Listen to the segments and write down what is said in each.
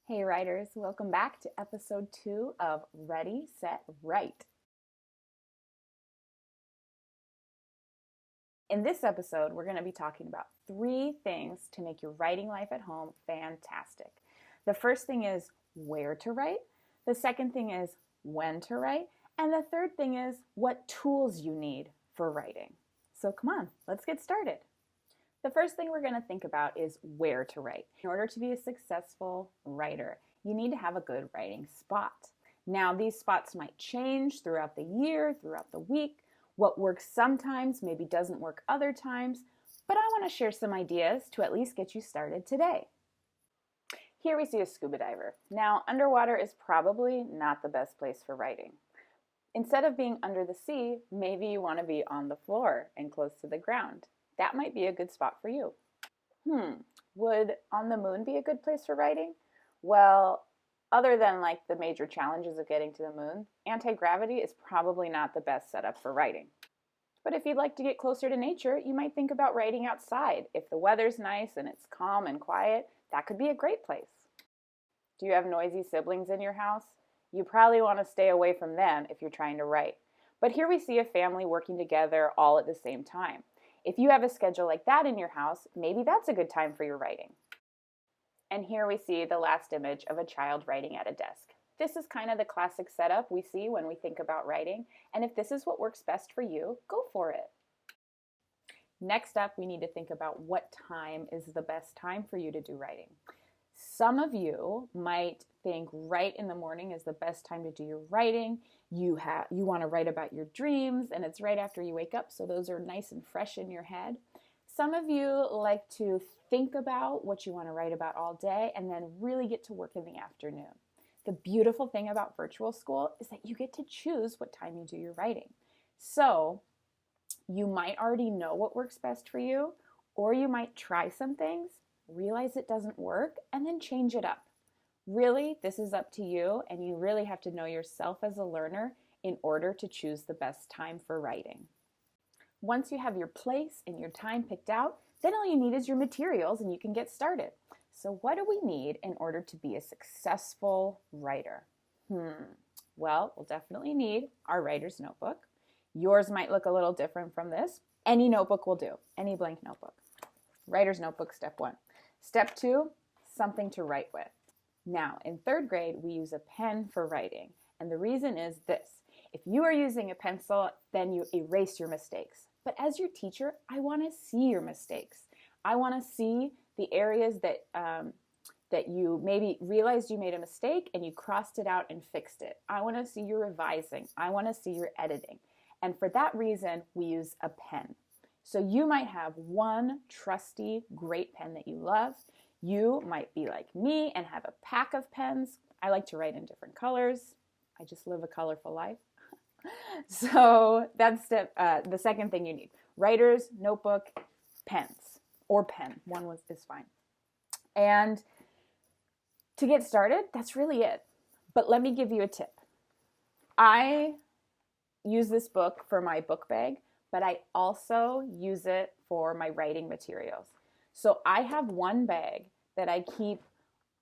Hey writers, welcome back to episode 2 of Ready, Set, Write. In this episode, we're going to be talking about 3 things to make your writing life at home fantastic. The first thing is where to write. The second thing is when to write. And the third thing is what tools you need for writing. So come on, let's get started. The first thing we're going to think about is where to write. In order to be a successful writer, you need to have a good writing spot. Now, these spots might change throughout the year, throughout the week. What works sometimes maybe doesn't work other times, but I want to share some ideas to at least get you started today. Here we see a scuba diver. Now, underwater is probably not the best place for writing. Instead of being under the sea, maybe you want to be on the floor and close to the ground. That might be a good spot for you. Would on the moon be a good place for writing? Well, other than like the major challenges of getting to the moon, anti-gravity is probably not the best setup for writing. But if you'd like to get closer to nature, you might think about writing outside. If the weather's nice and it's calm and quiet, that could be a great place. Do you have noisy siblings in your house? You probably want to stay away from them if you're trying to write. But here we see a family working together all at the same time. If you have a schedule like that in your house, maybe that's a good time for your writing. And here we see the last image of a child writing at a desk. This is kind of the classic setup we see when we think about writing, and if this is what works best for you, go for it. Next up, we need to think about what time is the best time for you to do writing. Some of you might think right in the morning is the best time to do your writing. You want to write about your dreams, and it's right after you wake up, so those are nice and fresh in your head. Some of you like to think about what you want to write about all day and then really get to work in the afternoon. The beautiful thing about virtual school is that you get to choose what time you do your writing. So you might already know what works best for you, or you might try some things, realize it doesn't work, and then change it up. Really, this is up to you, and you really have to know yourself as a learner in order to choose the best time for writing. Once you have your place and your time picked out, then all you need is your materials and you can get started. So what do we need in order to be a successful writer? Well, we'll definitely need our writer's notebook. Yours might look a little different from this. Any notebook will do, any blank notebook. Writer's notebook, step 1. Step 2, something to write with. Now, in 3rd grade, we use a pen for writing. And the reason is this. If you are using a pencil, then you erase your mistakes. But as your teacher, I want to see your mistakes. I want to see the areas that you maybe realized you made a mistake and you crossed it out and fixed it. I want to see your revising. I want to see your editing. And for that reason, we use a pen. So you might have one trusty, great pen that you love. You might be like me and have a pack of pens. I like to write in different colors. I just live a colorful life. So that's the second thing you need. Writer's notebook, pens, or pen. One is fine. And to get started, that's really it. But let me give you a tip. I use this book for my book bag, but I also use it for my writing materials. So I have one bag that I keep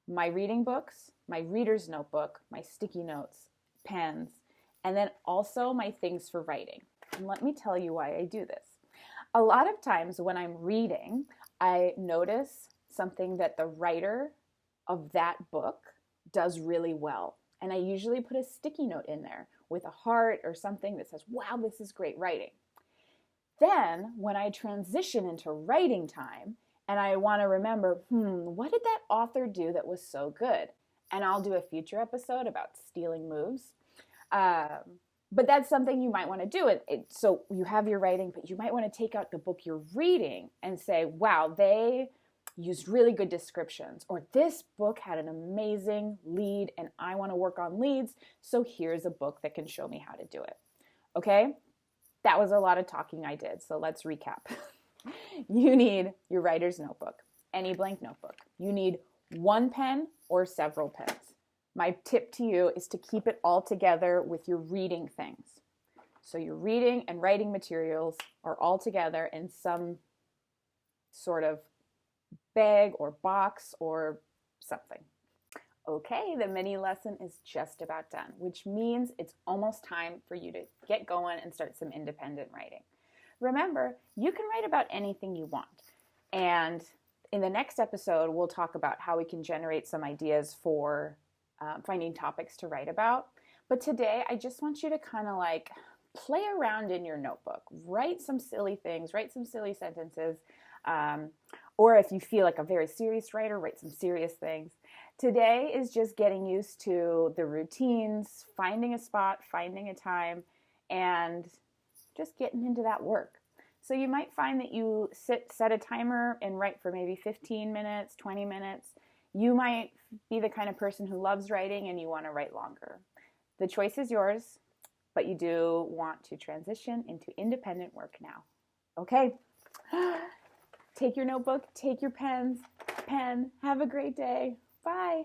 my reading books, my reader's notebook, my sticky notes, pens, and then also my things for writing. And let me tell you why I do this. A lot of times when I'm reading, I notice something that the writer of that book does really well. And I usually put a sticky note in there with a heart or something that says, wow, this is great writing. Then when I transition into writing time and I want to remember, what did that author do that was so good? And I'll do a future episode about stealing moves. But that's something you might want to do. So you have your writing, but you might want to take out the book you're reading and say, wow, they used really good descriptions, or this book had an amazing lead and I want to work on leads. So here's a book that can show me how to do it. Okay. That was a lot of talking I did. So let's recap. You need your writer's notebook, any blank notebook. You need one pen or several pens. My tip to you is to keep it all together with your reading things. So your reading and writing materials are all together in some sort of bag or box or something. Okay, the mini lesson is just about done, which means it's almost time for you to get going and start some independent writing. Remember, you can write about anything you want. And in the next episode, we'll talk about how we can generate some ideas for finding topics to write about. But today, I just want you to kind of like play around in your notebook. Write some silly things, write some silly sentences. Or if you feel like a very serious writer, write some serious things. Today is just getting used to the routines, finding a spot, finding a time, and just getting into that work. So you might find that you set a timer and write for maybe 15 minutes, 20 minutes. You might be the kind of person who loves writing and you want to write longer. The choice is yours, but you do want to transition into independent work now. Okay. Take your notebook, take your pen. Have a great day. Bye.